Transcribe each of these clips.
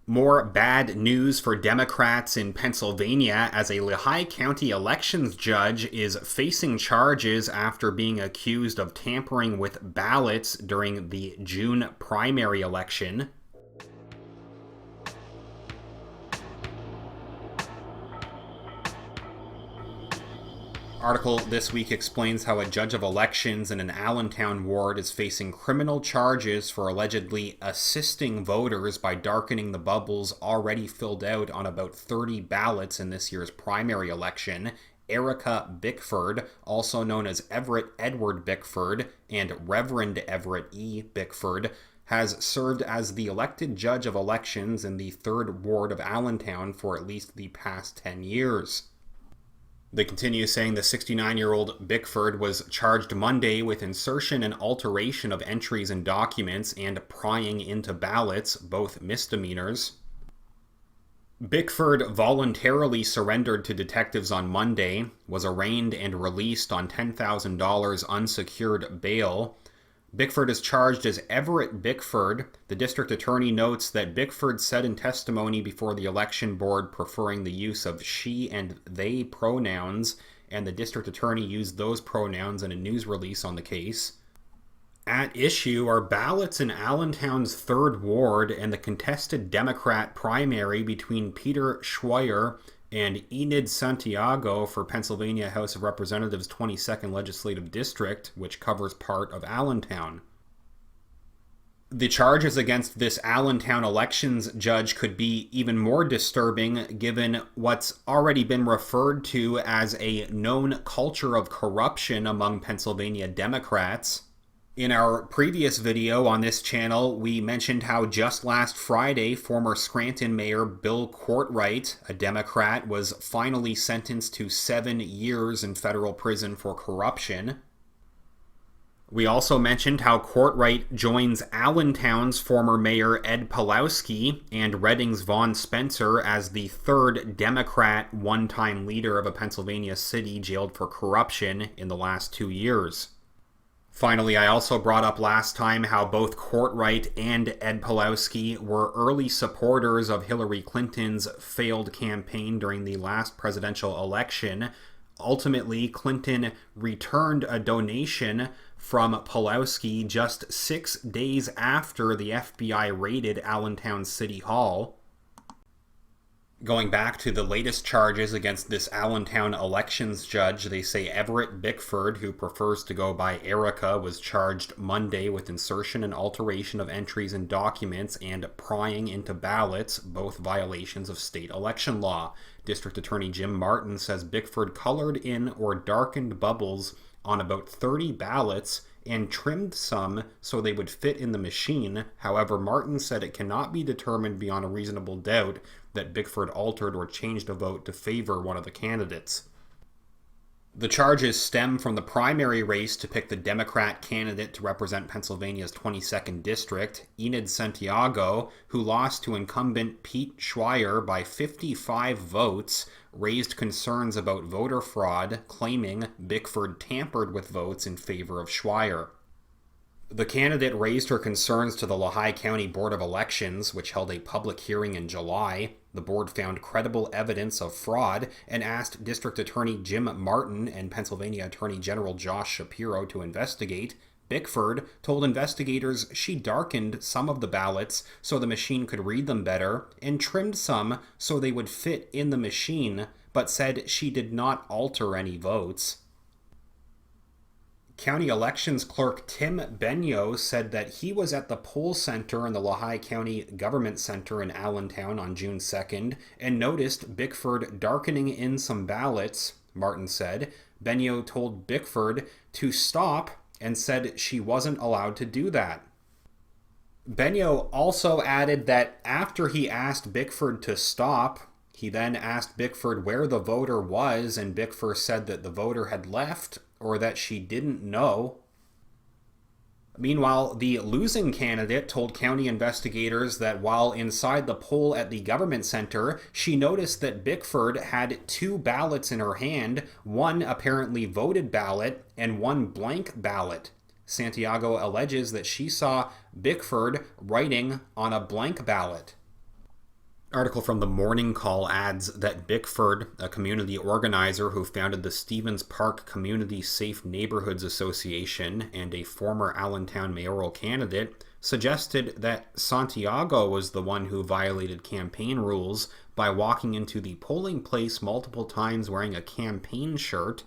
More bad news for Democrats in Pennsylvania as a Lehigh County elections judge is facing charges after being accused of tampering with ballots during the June primary election. Article this week explains how a judge of elections in an Allentown ward is facing criminal charges for allegedly assisting voters by darkening the bubbles already filled out on about 30 ballots in this year's primary election. Erica Bickford, also known as Everett Edward Bickford and Reverend Everett E. Bickford, has served as the elected judge of elections in the 3rd Ward of Allentown for at least the past 10 years. They continue saying the 69-year-old Bickford was charged Monday with insertion and alteration of entries in documents and prying into ballots, both misdemeanors. Bickford voluntarily surrendered to detectives on Monday, was arraigned and released on $10,000 unsecured bail. Bickford is charged as Everett Bickford. The district attorney notes that Bickford said in testimony before the election board preferring the use of she and they pronouns, and the district attorney used those pronouns in a news release on the case. At issue are ballots in Allentown's 3rd Ward and the contested Democrat primary between Peter Schweier and Enid Santiago for Pennsylvania House of Representatives' 22nd Legislative District, which covers part of Allentown. The charges against this Allentown elections judge could be even more disturbing given what's already been referred to as a known culture of corruption among Pennsylvania Democrats. In our previous video on this channel, we mentioned how just last Friday, former Scranton Mayor Bill Courtwright, a Democrat, was finally sentenced to 7 years in federal prison for corruption. We also mentioned how Courtwright joins Allentown's former mayor Ed Pawlowski and Reading's Vaughn Spencer as the 3rd Democrat one-time leader of a Pennsylvania city jailed for corruption in the last 2 years. Finally, I also brought up last time how both Courtwright and Ed Pawlowski were early supporters of Hillary Clinton's failed campaign during the last presidential election. Ultimately, Clinton returned a donation from Pawlowski just 6 days after the FBI raided Allentown City Hall. Going back to the latest charges against this Allentown elections judge, they say Everett Bickford, who prefers to go by Erica, was charged Monday with insertion and alteration of entries in documents and prying into ballots, both violations of state election law. District Attorney Jim Martin says Bickford colored in or darkened bubbles on about 30 ballots and trimmed some so they would fit in the machine. However, Martin said it cannot be determined beyond a reasonable doubt that Bickford altered or changed a vote to favor one of the candidates. The charges stem from the primary race to pick the Democrat candidate to represent Pennsylvania's 22nd district. Enid Santiago, who lost to incumbent Pete Schweier by 55 votes, raised concerns about voter fraud, claiming Bickford tampered with votes in favor of Schweier. The candidate raised her concerns to the Lehigh County Board of Elections, which held a public hearing in July. The board found credible evidence of fraud and asked District Attorney Jim Martin and Pennsylvania Attorney General Josh Shapiro to investigate. Bickford told investigators she darkened some of the ballots so the machine could read them better and trimmed some so they would fit in the machine, but said she did not alter any votes. County Elections Clerk Tim Benyo said that he was at the poll center in the Lehigh County Government Center in Allentown on June 2nd and noticed Bickford darkening in some ballots. Martin said Benyo told Bickford to stop and said she wasn't allowed to do that. Benyo also added that after he asked Bickford to stop, he then asked Bickford where the voter was, and Bickford said that the voter had left or that she didn't know. Meanwhile, the losing candidate told county investigators that while inside the poll at the government center, she noticed that Bickford had 2 ballots in her hand, one apparently voted ballot and one blank ballot. Santiago alleges that she saw Bickford writing on a blank ballot. Article from the Morning Call adds that Bickford, a community organizer who founded the Stevens Park Community Safe Neighborhoods Association and a former Allentown mayoral candidate, suggested that Santiago was the one who violated campaign rules by walking into the polling place multiple times wearing a campaign shirt.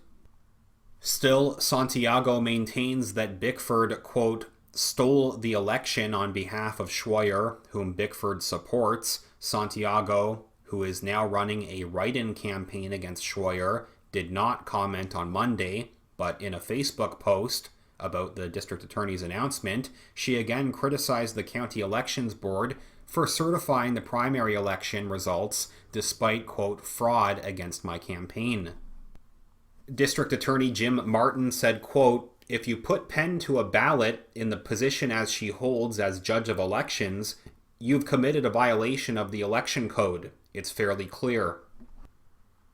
Still, Santiago maintains that Bickford, quote, stole the election on behalf of Schweier, whom Bickford supports. Santiago, who is now running a write-in campaign against Schweier, did not comment on Monday, but in a Facebook post about the district attorney's announcement, she again criticized the county elections board for certifying the primary election results despite, quote, fraud against my campaign. District Attorney Jim Martin said, quote, if you put pen to a ballot in the position as she holds as judge of elections, you've committed a violation of the election code. It's fairly clear.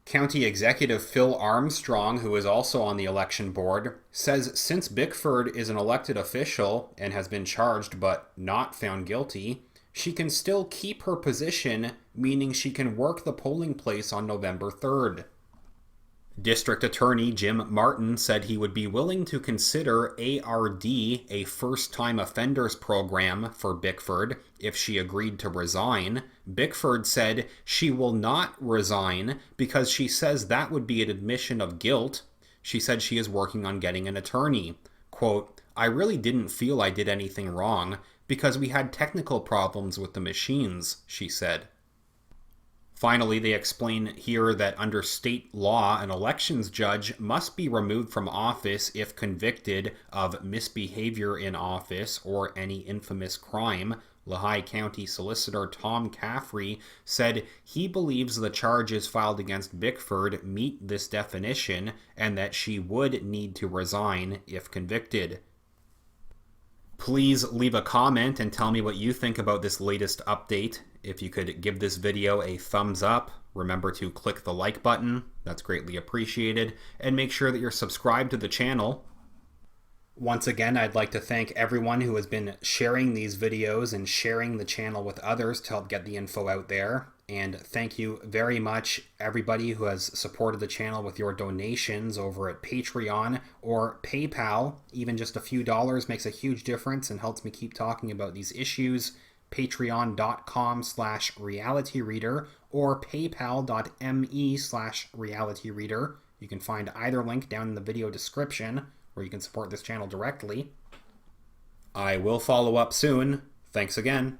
County Executive Phil Armstrong, who is also on the election board, says since Bickford is an elected official and has been charged but not found guilty, she can still keep her position, meaning she can work the polling place on November 3rd. District Attorney Jim Martin said he would be willing to consider ARD, a first-time offenders program for Bickford, if she agreed to resign. Bickford said she will not resign because she says that would be an admission of guilt. She said she is working on getting an attorney. Quote, I really didn't feel I did anything wrong because we had technical problems with the machines, she said. Finally, they explain here that under state law, an elections judge must be removed from office if convicted of misbehavior in office or any infamous crime. Lehigh County Solicitor Tom Caffrey said he believes the charges filed against Bickford meet this definition and that she would need to resign if convicted. Please leave a comment and tell me what you think about this latest update. If you could give this video a thumbs up, remember to click the like button, that's greatly appreciated, and make sure that you're subscribed to the channel. Once again, I'd like to thank everyone who has been sharing these videos and sharing the channel with others to help get the info out there. And thank you very much, everybody who has supported the channel with your donations over at Patreon or PayPal. Even just a few dollars makes a huge difference and helps me keep talking about these issues. Patreon.com/realityreader or paypal.me/realityreader. You can find either link down in the video description where you can support this channel directly. I will follow up soon. Thanks again.